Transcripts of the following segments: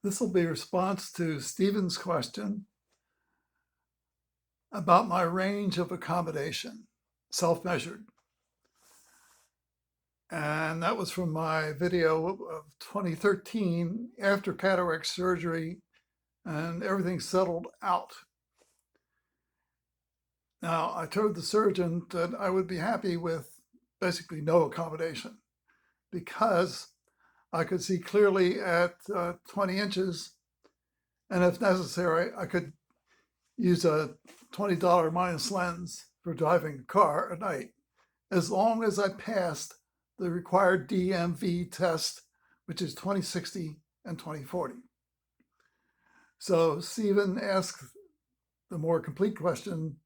This will be a response to Stephen's question about my range of accommodation, self-measured. And that was from my video of 2013 after cataract surgery and everything settled out. Now, I told the surgeon that I would be happy with basically no accommodation because I could see clearly at 20 inches, and if necessary, I could use a $20 minus lens for driving a car at night, as long as I passed the required DMV test, which is 20/60 and 20/40. So Stephen asked the more complete question,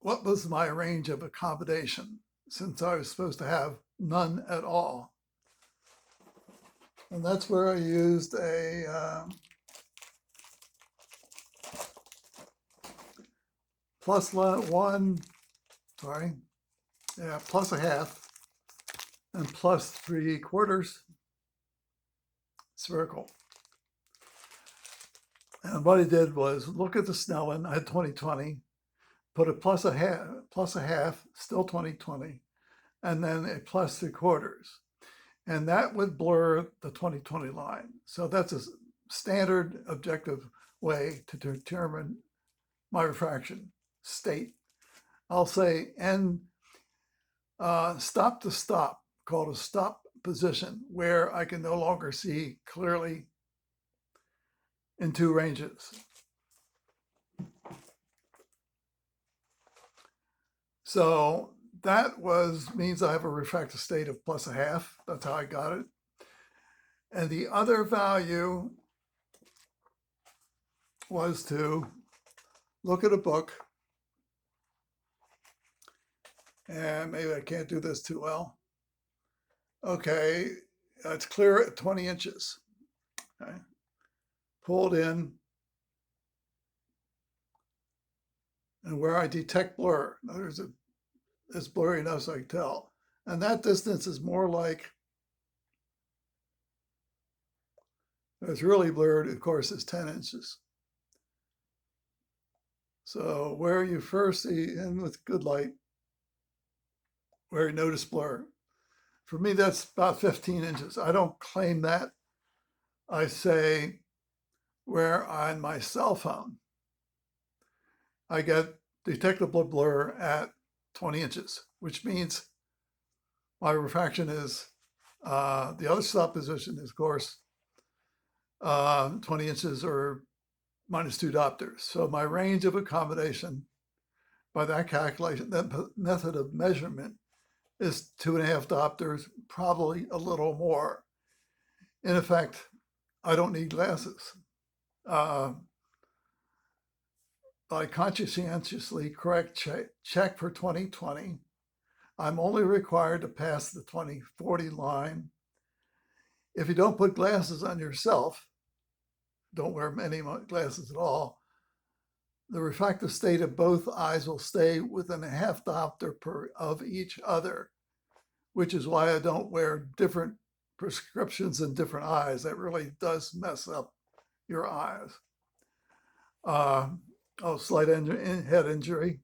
what was my range of accommodation, since I was supposed to have none at all? And that's where I used a plus a half and plus 3/4 spherical. And what I did was look at the Snellen. I had 20/20, put a plus a half, still 20/20, and then a plus 3/4. And that would blur the 20/20 line. So that's a standard objective way to determine my refraction state. I'll say N stop to stop, called a stop position, where I can no longer see clearly in two ranges. So that means I have a refractive state of plus a half. That's how I got it. And the other value was to look at a book. And maybe I can't do this too well. Okay, it's clear at 20 inches. Okay. Pulled in, and where I detect blur. In other words, it's blurry enough so I can tell. And that distance is more like, it's really blurred, of course, is 10 inches. So where you first see in with good light, where you notice blur, for me, that's about 15 inches. I don't claim that. I say where on my cell phone, I get detectable blur at 20 inches, which means my refraction is, the other stop position is, of course, 20 inches or minus 2 diopters. So my range of accommodation by that calculation, that method of measurement, is 2.5 diopters, probably a little more. In effect, I don't need glasses. By conscientiously correct check for 20/20, I'm only required to pass the 20/40 line. If you don't put glasses on yourself, don't wear any glasses at all, the refractive state of both eyes will stay within a half diopter of each other, which is why I don't wear different prescriptions in different eyes. That really does mess up your eyes. Slight head injury.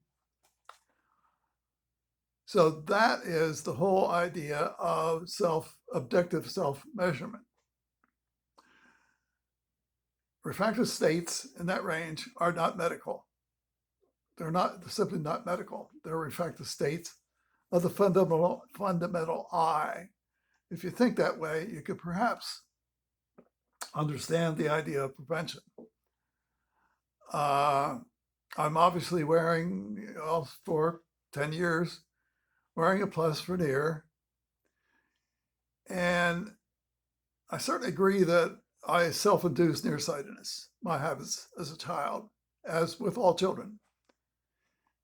So that is the whole idea of objective self-measurement. Refractive states in that range are not medical. They're simply not medical. They're refractive states of the fundamental eye. If you think that way, you could perhaps understand the idea of prevention. I'm obviously wearing, for 10 years, wearing a plus vernier. And I certainly agree that I self-induced nearsightedness, my habits as a child, as with all children.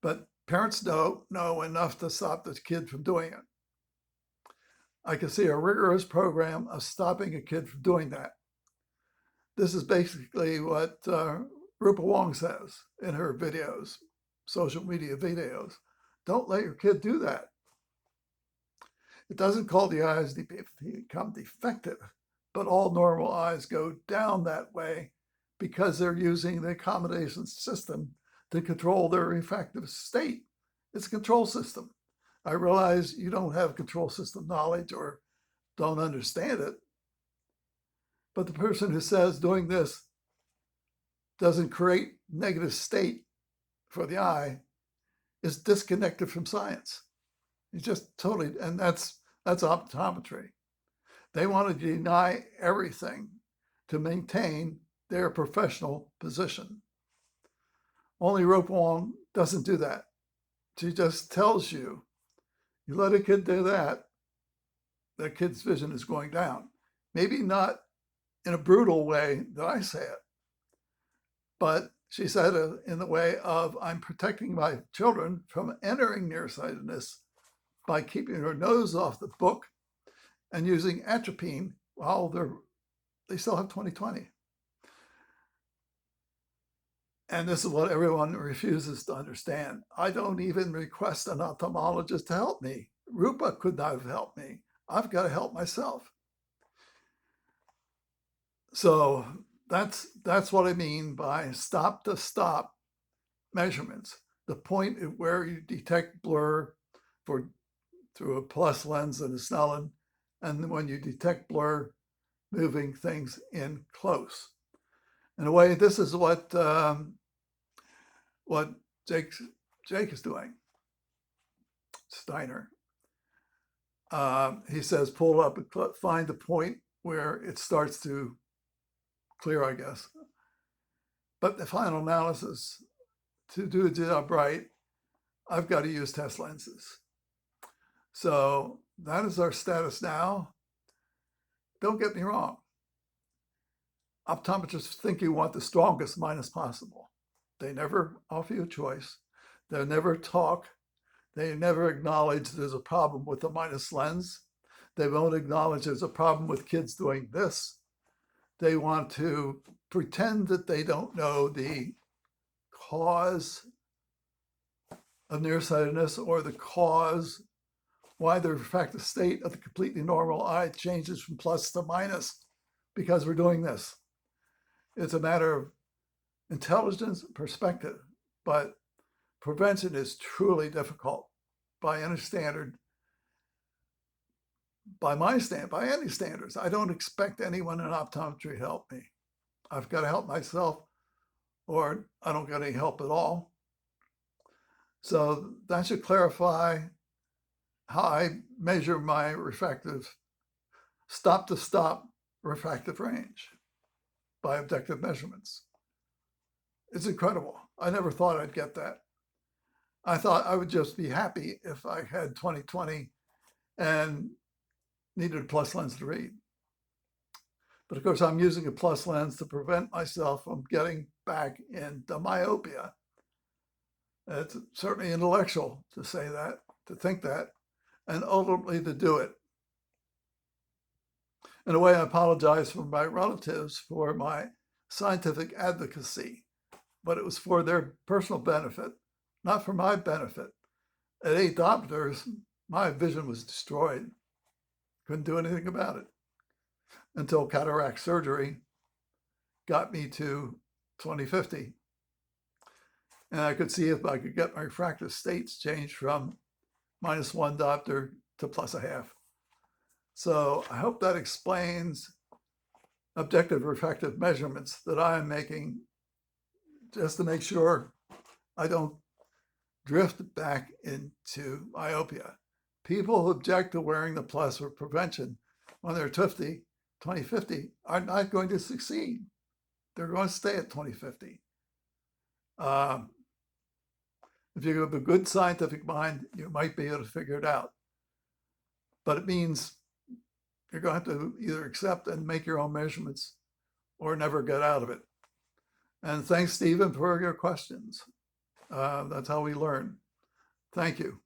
But parents don't know enough to stop the kid from doing it. I can see a rigorous program of stopping a kid from doing that. This is basically what Rupa Wong says in her videos, social media videos. Don't let your kid do that. It doesn't call the eyes to become defective. but all normal eyes go down that way because they're using the accommodation system to control their refractive state. It's a control system. I realize you don't have control system knowledge or don't understand it, but the person who says doing this doesn't create negative state for the eye is disconnected from science. He's just totally, and that's optometry. They want to deny everything to maintain their professional position. Only Rope Wong doesn't do that. She just tells you, you let a kid do that, that kid's vision is going down. Maybe not in a brutal way that I say it, but she said it in the way of, I'm protecting my children from entering nearsightedness by keeping their nose off the book and using atropine while they still have 20/20. And this is what everyone refuses to understand. I don't even request an ophthalmologist to help me. Rupa could not have helped me. I've got to help myself. So that's what I mean by stop to stop measurements. The point at where you detect blur through a plus lens and a Snellen, and when you detect blur, moving things in close. In a way, this is what Jake is doing. Steiner. He says, pull up and find the point where it starts to clear, I guess. But the final analysis, to do the job right, I've got to use test lenses. So that is our status now. Don't get me wrong. Optometrists think you want the strongest minus possible. They never offer you a choice. They never talk. They never acknowledge there's a problem with the minus lens. They won't acknowledge there's a problem with kids doing this. They want to pretend that they don't know the cause of nearsightedness or the cause why the refractive state of the completely normal eye changes from plus to minus because we're doing this. It's a matter of intelligence, perspective, but prevention is truly difficult by any standard. By my stand, by any standards, I don't expect anyone in optometry to help me. I've got to help myself, or I don't get any help at all. So that should clarify how I measure my refractive stop-to-stop refractive range by objective measurements. It's incredible. I never thought I'd get that. I thought I would just be happy if I had 20/20 and needed a plus lens to read. But of course, I'm using a plus lens to prevent myself from getting back into myopia. It's certainly intellectual to say that, to think that, and ultimately to do it. In a way, I apologize for my relatives for my scientific advocacy, but it was for their personal benefit, not for my benefit. At 8 diopters, my vision was destroyed. Couldn't do anything about it until cataract surgery got me to 20/50. And I could see if I could get my refractive states changed from -1 diopter to +0.5. So I hope that explains objective refractive measurements that I am making just to make sure I don't drift back into myopia. People who object to wearing the plus for prevention when they're 20/50 are not going to succeed. They're going to stay at 20/50. If you have a good scientific mind, you might be able to figure it out. But it means you're going to have to either accept and make your own measurements or never get out of it. And thanks, Stephen, for your questions. That's how we learn. Thank you.